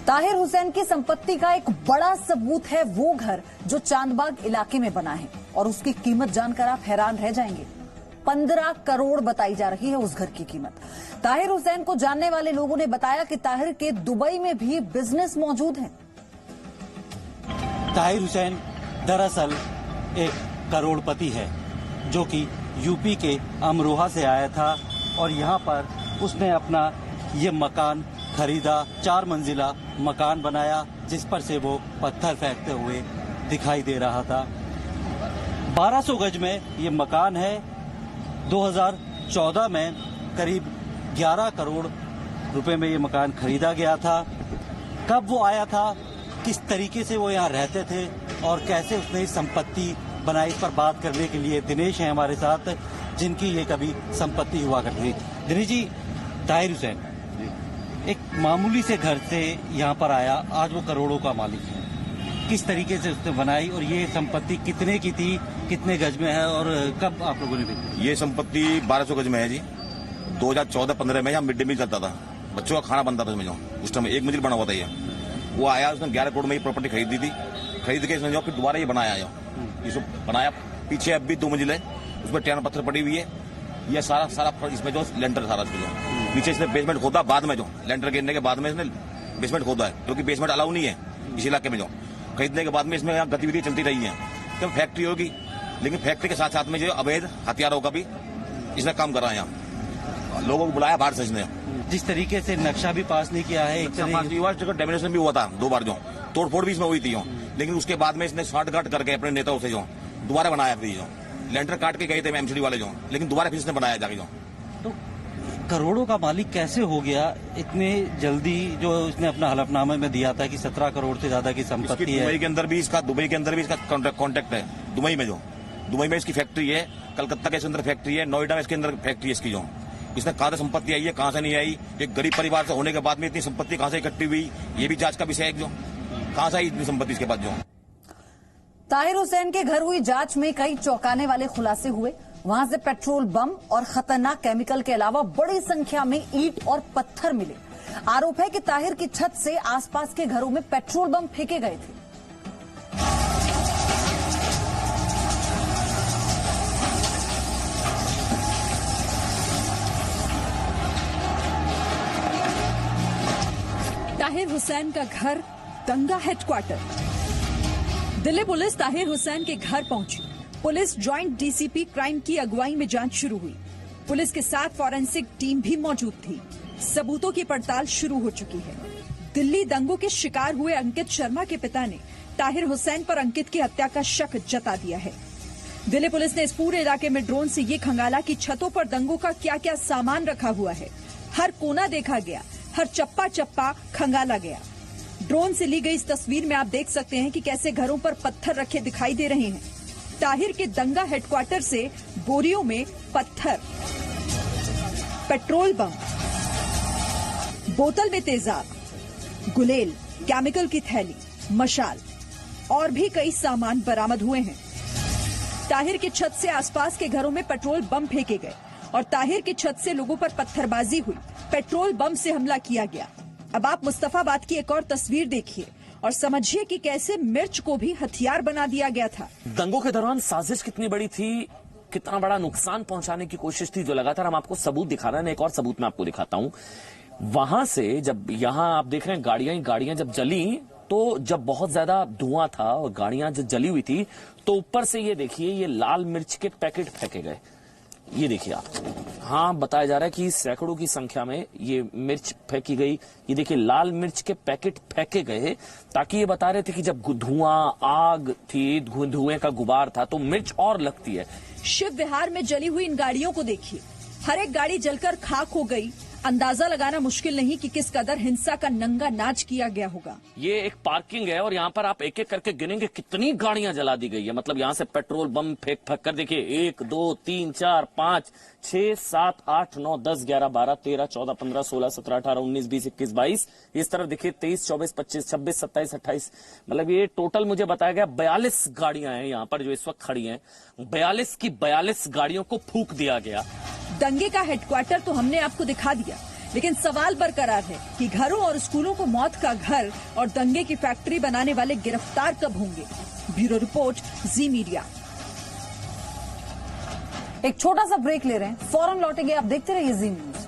ताहिर हुसैन की संपत्ति का एक बड़ा सबूत है वो घर जो चांदबाग इलाके में बना है और उसकी कीमत जानकर आप हैरान रह जाएंगे। 15 करोड़ बताई जा रही है उस घर की कीमत। ताहिर हुसैन को जानने वाले लोगों ने बताया कि ताहिर के दुबई में भी बिजनेस मौजूद है। ताहिर हुसैन दरअसल एक करोड़पति है जो कि यूपी के अमरोहा से आया था और यहाँ पर उसने अपना ये मकान खरीदा, 4 मंजिला मकान बनाया जिस पर से वो पत्थर फेंकते हुए दिखाई दे रहा था। 1200 गज में ये मकान है। 2014 में करीब 11 करोड़ रुपए में ये मकान खरीदा गया था। कब वो आया था, किस तरीके से वो यहाँ रहते थे और कैसे उसने संपत्ति बनाई, इस पर बात करने के लिए दिनेश हैं हमारे साथ जिनकी ये कभी संपत्ति हुआ करती थी। दिनेश जी, ताहिर हुसैन एक मामूली से घर से यहाँ पर आया, आज वो करोड़ों का मालिक है। किस तरीके से उसने बनाई और ये संपत्ति कितने की थी, कितने गज में है और कब आप लोगों ने देखी? ये संपत्ति 1200 गज में है जी। 2014-15 में यहाँ मिड डे मील चलता था, बच्चों का खाना बनता था उसमें। जो उस टाइम 1 मंजिल बना हुआ था ये। वो आया, उसने 11 करोड़ में ये प्रॉपर्टी खरीदी थी। खरीद के इसने जो फिर दोबारा ये बनाया, जो बनाया पीछे अब भी 2 मंजिल है, उसमें टैन पत्थर पड़ी हुई है। ये सारा इसमें जो लेंटर सारा जो पीछे इसने बेसमेंट खोदा, बाद में जो लेंटर गिरने के बाद में इसने बेसमेंट खोदा है, क्योंकि बेसमेंट अलाउ नहीं है इस इलाके में। जो खरीदने के बाद में इसमें यहाँ गतिविधि चलती रही है। जब फैक्ट्री होगी, लेकिन फैक्ट्री के साथ साथ में जो अवैध हथियारों का भी इसने काम करा है। यहाँ लोगों को बुलाया बाहर से इसने। जिस तरीके से नक्शा भी पास नहीं किया है, डेमिनेशन भी हुआ था 2 बार, जो तोड़फोड़ भी इसमें हुई थी। लेकिन उसके बाद में इसने शॉर्टकट करके अपने नेताओं से जो दोबारा बनाया फिर जो लेंटर काट के गए थे एमसीडी वाले जो, लेकिन दोबारा फिर इसने बनाया जाके। जो तो करोड़ों का मालिक कैसे हो गया इतने जल्दी? जो इसने अपना हलफनामे में दिया था कि 17 करोड़ से ज्यादा की संपत्ति है। दुबई के अंदर भी इसका कॉन्टेक्ट है। दुबई में इसकी फैक्ट्री है, कलकत्ता के अंदर फैक्ट्री है, नोएडा में इसके अंदर फैक्ट्री है इसकी। जो इसने कहाँ से संपत्ति आई है, कहाँ से नहीं आई, एक गरीब परिवार से होने के बाद में इतनी संपत्ति कहाँ से इकट्ठी हुई, ये भी जांच का विषय है। जो कहाँ से आई इतनी संपत्ति इसके बाद। जो ताहिर हुसैन के घर हुई जांच में कई चौंकाने वाले खुलासे हुए। वहां से पेट्रोल बम और खतरनाक केमिकल के अलावा बड़ी संख्या में ईंट और पत्थर मिले। आरोप है कि ताहिर की छत से आसपास के घरों में पेट्रोल बम फेंके गए थे। ताहिर हुसैन का घर, दंगा हेडक्वार्टर। दिल्ली पुलिस ताहिर हुसैन के घर पहुंची। पुलिस ज्वाइंट डीसीपी क्राइम की अगुवाई में जांच शुरू हुई। पुलिस के साथ फॉरेंसिक टीम भी मौजूद थी। सबूतों की पड़ताल शुरू हो चुकी है। दिल्ली दंगों के शिकार हुए अंकित शर्मा के पिता ने ताहिर हुसैन पर अंकित की हत्या का शक जता दिया है। दिल्ली पुलिस ने इस पूरे इलाके में ड्रोन से ये खंगाला कि छतों पर दंगों का क्या क्या सामान रखा हुआ है। हर कोना देखा गया, हर चप्पा चप्पा खंगाला गया। ड्रोन से ली गई इस तस्वीर में आप देख सकते हैं कि कैसे घरों पर पत्थर रखे दिखाई दे रहे हैं। ताहिर के दंगा हेडक्वार्टर से बोरियों में पत्थर, पेट्रोल बम, बोतल में तेजाब, गुलेल, केमिकल की थैली, मशाल और भी कई सामान बरामद हुए हैं। ताहिर की छत से आसपास के घरों में पेट्रोल बम फेंके गए और ताहिर की छत से लोगों पर पत्थरबाजी हुई। पेट्रोल बम से हमला किया गया। अब आप मुस्तफाबाद की एक और तस्वीर देखिए और समझिए कि कैसे मिर्च को भी हथियार बना दिया गया था। दंगों के दौरान साजिश कितनी बड़ी थी, कितना बड़ा नुकसान पहुंचाने की कोशिश थी, जो लगातार हम आपको सबूत दिखा रहे हैं। एक और सबूत मैं आपको दिखाता हूं। वहां से जब यहां आप देख रहे हैं गाड़ियां जब जली, तो जब बहुत ज्यादा धुआं था और गाड़ियां जब जली हुई थी, तो ऊपर से ये देखिए, ये लाल मिर्च के पैकेट फेंके गए। ये देखिए आप, हाँ, बताया जा रहा है कि सैकड़ों की संख्या में ये मिर्च फेंकी गई। ये देखिए, लाल मिर्च के पैकेट फेंके गए, ताकि ये बता रहे थे कि जब धुआं, आग थी, धुएं का गुबार था, तो मिर्च और लगती है। शिव विहार में जली हुई इन गाड़ियों को देखिए, हर एक गाड़ी जलकर खाक हो गई। अंदाजा लगाना मुश्किल नहीं कि किस कदर हिंसा का नंगा नाच किया गया होगा। ये एक पार्किंग है और यहाँ पर आप एक एक करके गिनेंगे कितनी गाड़ियां जला दी गई है। मतलब यहाँ से पेट्रोल बम फेंक कर देखिए, 1 2 3 4 5 6 7 8 9 10 11 12 13 14 15 16 17 18 19 20 21 22, इस तरफ देखिए 23 24 25 26 27 28, मतलब ये टोटल मुझे बताया गया 42 गाड़ियां हैं यहाँ पर जो इस वक्त खड़ी हैं। 42 की 42 गाड़ियों को फूंक दिया गया। दंगे का हेडक्वार्टर तो हमने आपको दिखा दिया, लेकिन सवाल बरकरार है कि घरों और स्कूलों को मौत का घर और दंगे की फैक्ट्री बनाने वाले गिरफ्तार कब होंगे। ब्यूरो रिपोर्ट, जी मीडिया। एक छोटा सा ब्रेक ले रहे हैं, फौरन लौटेंगे। आप देखते रहिए जी न्यूज।